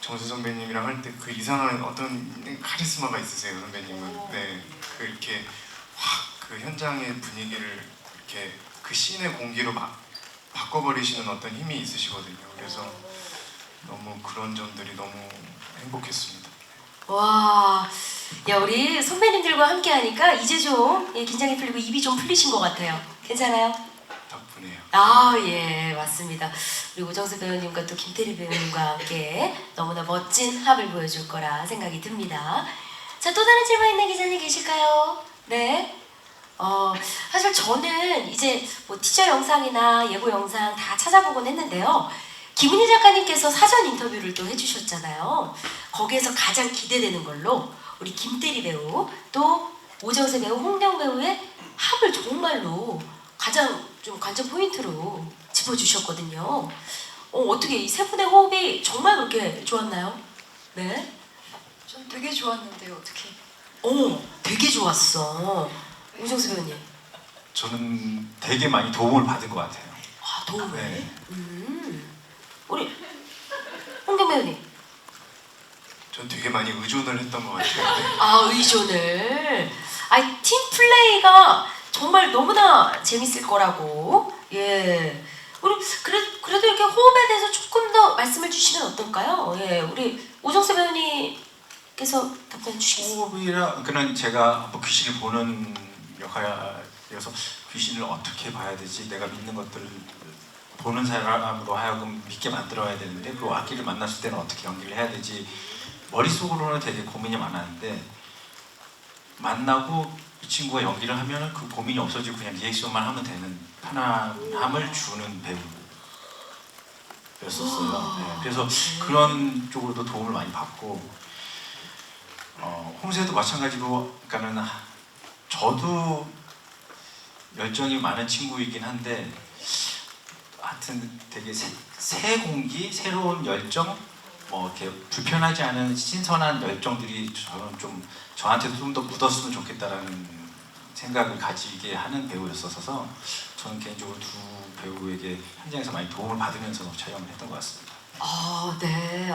정세 선배님이랑 할 때 그 이상한 어떤 카리스마가 있으세요, 선배님은. 네, 그 이렇게 확 그 현장의 분위기를 이렇게 그 씬의 공기로 막 바꿔버리시는 어떤 힘이 있으시거든요. 그래서 너무 그런 점들이 너무 행복했습니다. 와, 야 우리 선배님들과 함께 하니까 이제 좀 긴장이 풀리고 입이 좀 풀리신 것 같아요. 괜찮아요? 덕분에요. 아, 예, 맞습니다. 우리 오정세 배우님과 또 김태리 배우님과 함께 너무나 멋진 합을 보여줄 거라 생각이 듭니다. 자, 또 다른 질문 있는 기자님 계실까요? 네. 사실 저는 이제 뭐 티저 영상이나 예고 영상 다 찾아보곤 했는데요. 김은희 작가님께서 사전 인터뷰를 또 해주셨잖아요. 거기에서 가장 기대되는 걸로 우리 김태리 배우 또 오정세 배우, 홍경 배우의 합을 정말로 가장 좀 관전 포인트로 짚어주셨거든요. 어떻게 이 세 분의 호흡이 정말 그렇게 좋았나요? 네? 전 되게 좋았는데요. 어떻게? 되게 좋았어. 오정세 배우님. 저는 되게 많이 도움을 받은 것 같아요. 아, 도움을? 네. 우리 홍경 배우님. 전 되게 많이 의존을 했던 것 같아요. 아, 의존을. 팀 플레이가 정말 너무나 재밌을 거라고. 예. 우리 그래도 이렇게 호흡에 대해서 조금 더 말씀을 주시면 어떨까요? 예, 우리 오정세 배우님께서 답변 주시겠어요? 호흡이라 그는 제가 뭐 귀신을 보는 역할이어서 귀신을 어떻게 봐야 되지? 내가 믿는 것들을 보는 사람으로 하여금 믿게 만들어야 되는데 그리고 악기를 만났을 때는 어떻게 연기를 해야 되지? 머릿속으로는 되게 고민이 많았는데 만나고 이 친구가 연기를 하면 그 고민이 없어지고 그냥 리액션만 하면 되는 편안함을 주는 배우였었어요. 네, 그래서 그런 쪽으로도 도움을 많이 받고 홍세도 마찬가지로 그러니까는 저도 열정이 많은 친구이긴 한데 하여튼 되게 새 공기, 새로운 열정 뭐 이렇게 불편하지 않은 신선한 열정들이 저는 좀 저한테도 좀 더 묻었으면 좋겠다라는 생각을 가지게 하는 배우였어서 저는 개인적으로 두 배우에게 현장에서 많이 도움을 받으면서 촬영을 했던 것 같습니다. 네.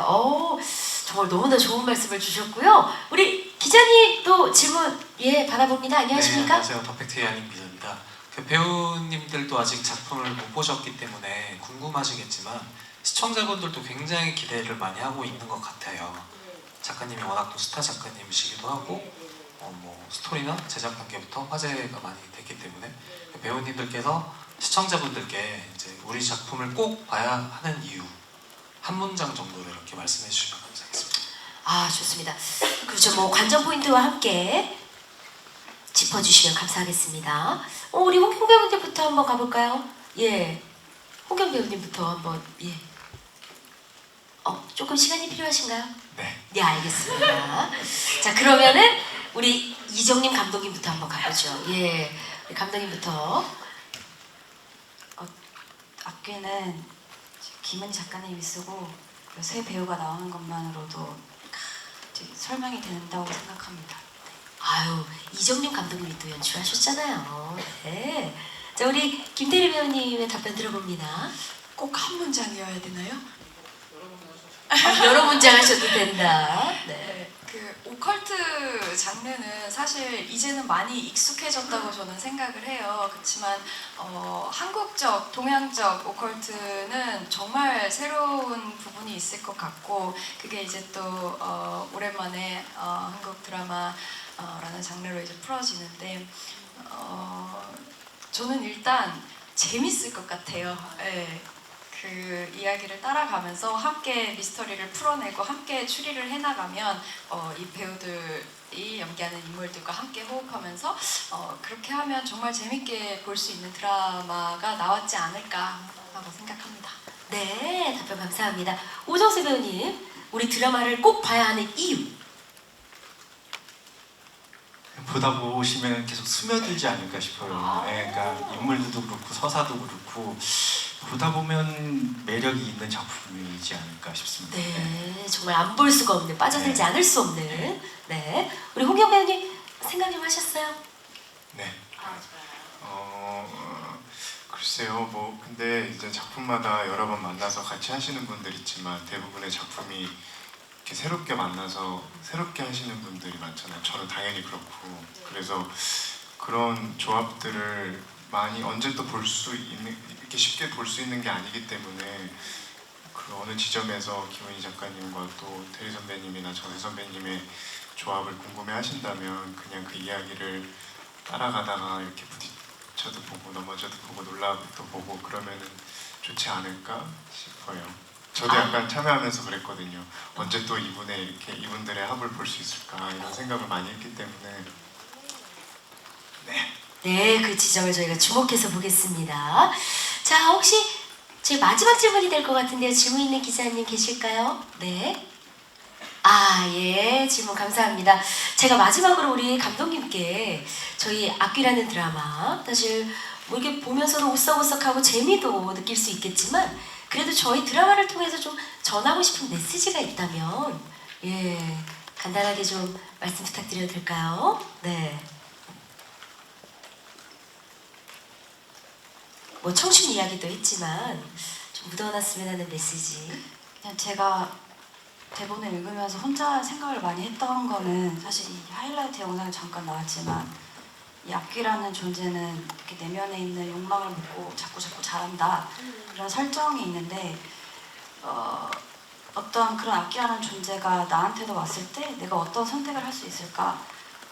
정말 너무나 좋은 말씀을 주셨고요. 우리 기자님도 질문 받아봅니다. 네, 안녕하십니까? 안녕하세요. 더팩트의 안임 기자입니다. 그 배우님들도 아직 작품을 못 보셨기 때문에 궁금하시겠지만 시청자분들도 굉장히 기대를 많이 하고 있는 것 같아요. 작가님이 워낙 또 스타 작가님이시기도 하고 뭐 스토리나 제작 단계부터 화제가 많이 됐기 때문에 배우님들께서 시청자분들께 이제 우리 작품을 꼭 봐야 하는 이유 한 문장 정도로 이렇게 말씀해 주시면 감사하겠습니다. 아, 좋습니다. 그렇죠. 뭐 관전 포인트와 함께 짚어주시면 감사하겠습니다. 우리 홍경 배우님부터 한번 가볼까요? 예, 홍경 배우님부터 한번 예. 조금 시간이 필요하신가요? 네. 네, 알겠습니다. 자, 그러면은 우리 이정님 감독님부터 한번 가보죠. 예, 우리 감독님부터. 악귀는 김은희 작가님이 쓰고 그새 배우가 나오는 것만으로도 설명이 된다고 생각합니다. 아유, 이정님 감독님이 또 연출하셨잖아요. 네. 자, 우리 김대리 배우님의 답변 들어봅니다. 꼭 한 문장이어야 되나요? 여러 문장 하셔도 된다. 네. 네, 그 오컬트 장르는 사실 이제는 많이 익숙해졌다고 저는 생각을 해요. 그렇지만 한국적, 동양적 오컬트는 정말 새로운 부분이 있을 것 같고 그게 이제 또 오랜만에 한국 드라마라는 장르로 이제 풀어지는데 저는 일단 재밌을 것 같아요. 네. 그 이야기를 따라가면서 함께 미스터리를 풀어내고 함께 추리를 해나가면 이 배우들이 연기하는 인물들과 함께 호흡하면서 그렇게 하면 정말 재밌게 볼 수 있는 드라마가 나왔지 않을까 하고 생각합니다. 네, 답변 감사합니다. 오정세 배우님, 우리 드라마를 꼭 봐야 하는 이유. 보다 보시면 계속 스며들지 않을까 싶어요. 네, 그러니까 인물들도 그렇고 서사도 그렇고 보다 보면 매력이 있는 작품이지 않을까 싶습니다. 네, 정말 안 볼 수가 없는, 빠져들지 않을 수 없는. 네, 우리 홍경 배우님 생각 좀 하셨어요? 네. 글쎄요, 뭐 근데 이제 작품마다 여러 번 만나서 같이 하시는 분들 있지만 대부분의 작품이 이렇게 새롭게 만나서 새롭게 하시는 분들이 많잖아요. 저는 당연히 그렇고 그래서 그런 조합들을 많이 언제 또 볼 수 있는 이렇게 쉽게 볼 수 있는 게 아니기 때문에 그 어느 지점에서 김은희 작가님과 또 테리 선배님이나 정세 선배님의 조합을 궁금해하신다면 그냥 그 이야기를 따라가다가 이렇게 부딪혀도 보고 넘어져도 보고 놀라도 보고 그러면은 좋지 않을까 싶어요. 저도 약간 참여하면서 그랬거든요. 언제 또 이분들의 합을 볼 수 있을까 이런 생각을 많이 했기 때문에 네. 네, 그 지점을 저희가 주목해서 보겠습니다. 자, 혹시 제 마지막 질문이 될 것 같은데요. 질문 있는 기자님 계실까요? 네. 아, 예, 질문 감사합니다. 제가 마지막으로 우리 감독님께 저희 악귀라는 드라마 사실 뭐 이렇게 보면서도 오싹오싹하고 재미도 느낄 수 있겠지만 그래도 저희 드라마를 통해서 좀 전하고 싶은 메시지가 있다면 예, 간단하게 좀 말씀 부탁드려도 될까요? 네. 뭐 청춘 이야기도 했지만 좀 묻어놨으면 하는 메시지. 그냥 제가 대본을 읽으면서 혼자 생각을 많이 했던 거는 사실 이 하이라이트 영상에 잠깐 나왔지만 이 악귀라는 존재는 이렇게 내면에 있는 욕망을 묻고 자꾸 잘한다 이런 설정이 있는데 어떤 그런 악귀라는 존재가 나한테도 왔을 때 내가 어떤 선택을 할 수 있을까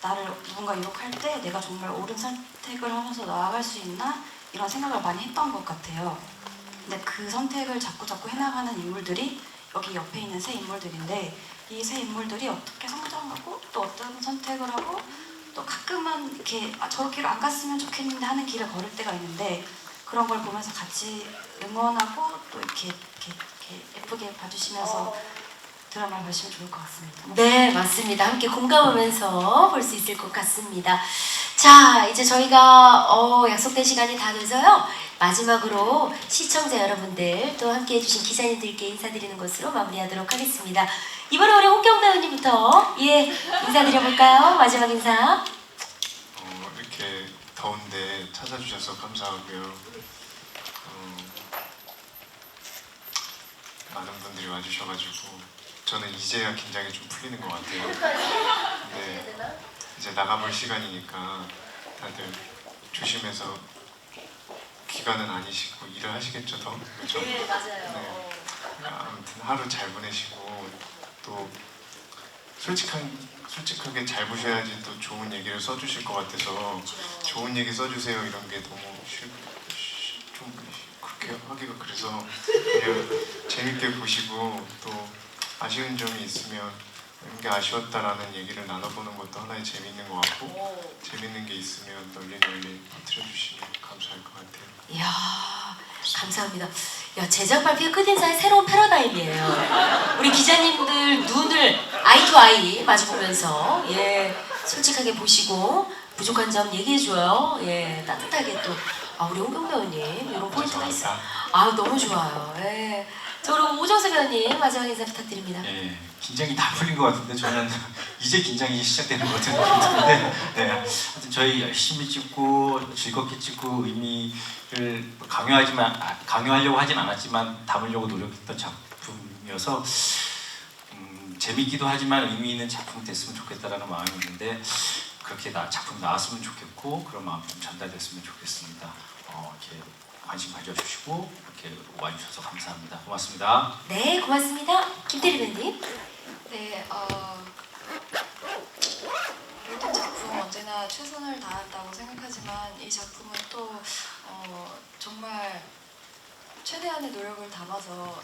나를 누군가 유혹할 때 내가 정말 옳은 선택을 하면서 나아갈 수 있나 이런 생각을 많이 했던 것 같아요. 근데 그 선택을 자꾸 해나가는 인물들이 여기 옆에 있는 세 인물들인데 이 세 인물들이 어떻게 성장하고 또 어떤 선택을 하고 또 가끔은 이렇게 저런 길을 안 갔으면 좋겠는데 하는 길을 걸을 때가 있는데 그런 걸 보면서 같이 응원하고 또 이렇게 예쁘게 봐주시면서 드라마를 보시면 좋을 것 같습니다. 네, 맞습니다. 함께 공감하면서 볼 수 있을 것 같습니다. 자, 이제 저희가 약속된 시간이 다 돼서요. 마지막으로 시청자 여러분들 또 함께 해주신 기자님들께 인사드리는 것으로 마무리하도록 하겠습니다. 이번에 우리 홍경 배우님부터 인사드려볼까요? 마지막 인사. 이렇게 더운데 찾아주셔서 감사하고요. 많은 분들이 와주셔가지고 저는 이제야 긴장이 좀 풀리는 것 같아요. 근데 이제 나가볼 시간이니까 다들 조심해서 기간은 아니시고 일을 하시겠죠 더? 그렇죠? 네, 맞아요. 네. 아무튼 하루 잘 보내시고 또 솔직하게 잘 보셔야지 또 좋은 얘기를 써주실 것 같아서 좋은 얘기 써주세요 이런 게 너무 좀 그렇게 하기가 그래서 그냥 재밌게 보시고 또 아쉬운 점이 있으면 이런 게 아쉬웠다라는 얘기를 나눠보는 것도 하나의 재미있는 것 같고 재밌는 게 있으면 널리 퍼뜨려주시면 감사할 것 같아요. 이야, 감사합니다. 야, 제작 발표 끝인사의 새로운 패러다임이에요. 우리 기자님들 눈을 아이 투 아이 마주보면서 예, 솔직하게 보시고 부족한 점 얘기해줘요. 예, 따뜻하게 또 우리 홍경 배우님 이런 포인트가 있어요. 너무 좋아요. 예. 저 그럼 오정세 배우님 마지막 인사 부탁드립니다. 예, 긴장이 다 풀린 것 같은데 저는 이제 긴장이 시작되는 것 같은 느낌인데 네, 하여튼 저희 열심히 찍고 즐겁게 찍고 의미를 강요하려고 하진 않았지만 담으려고 노력했던 작품이어서 재밌기도 하지만 의미 있는 작품이 됐으면 좋겠다라는 마음이 있는데 그렇게 작품 나왔으면 좋겠고 그런 마음 좀 전달됐으면 좋겠습니다. 이렇게 관심 가져주시고 이렇게 와주셔서 감사합니다. 고맙습니다. 네, 고맙습니다. 김태리 배우님. 네, 모든 작품 언제나 최선을 다한다고 생각하지만 이 작품은 또 정말 최대한의 노력을 담아서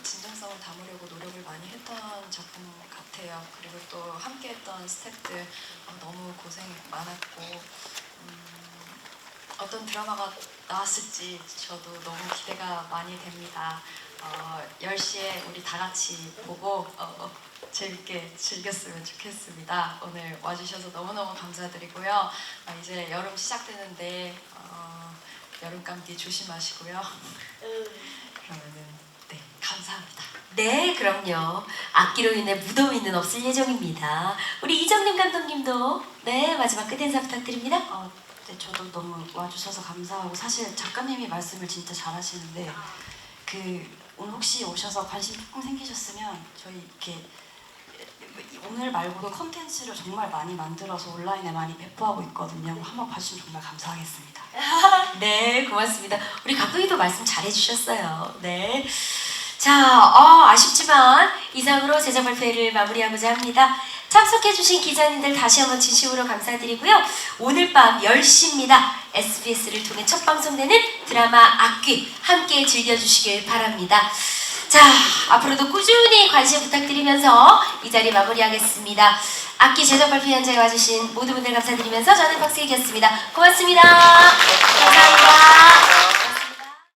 진정성을 담으려고 노력을 많이 했던 작품 같아요. 그리고 또 함께했던 스태프들 너무 고생이 많았고 어떤 드라마가 나왔을지 저도 너무 기대가 많이 됩니다. 10시에 우리 다 같이 보고 재밌게 즐겼으면 좋겠습니다. 오늘 와주셔서 너무너무 감사드리고요. 이제 여름 시작되는데 여름 감기 조심하시고요. 그러면은 네, 감사합니다. 네, 그럼요. 악기로 인해 무더위는 없을 예정입니다. 우리 이정림 감독님도 네, 마지막 끝 인사 부탁드립니다. 네, 저도 너무 와주셔서 감사하고 사실 작가님이 말씀을 진짜 잘하시는데 오늘 혹시 오셔서 관심 조금 생기셨으면 저희 이렇게 오늘 말고도 컨텐츠를 정말 많이 만들어서 온라인에 많이 배포하고 있거든요. 한번 봐주시면 정말 감사하겠습니다. 네, 고맙습니다. 우리 감독님도 말씀 잘해주셨어요. 네. 자, 아쉽지만 이상으로 제작 발표회를 마무리하고자 합니다. 참석해주신 기자님들 다시 한번 진심으로 감사드리고요. 오늘 밤 10시입니다. SBS를 통해 첫 방송되는 드라마 악귀 함께 즐겨주시길 바랍니다. 자, 앞으로도 꾸준히 관심 부탁드리면서 이 자리 마무리하겠습니다. 악기 제작 발표 현장에 와주신 모든 분들 감사드리면서 저는 박세익이었습니다. 고맙습니다. 감사합니다.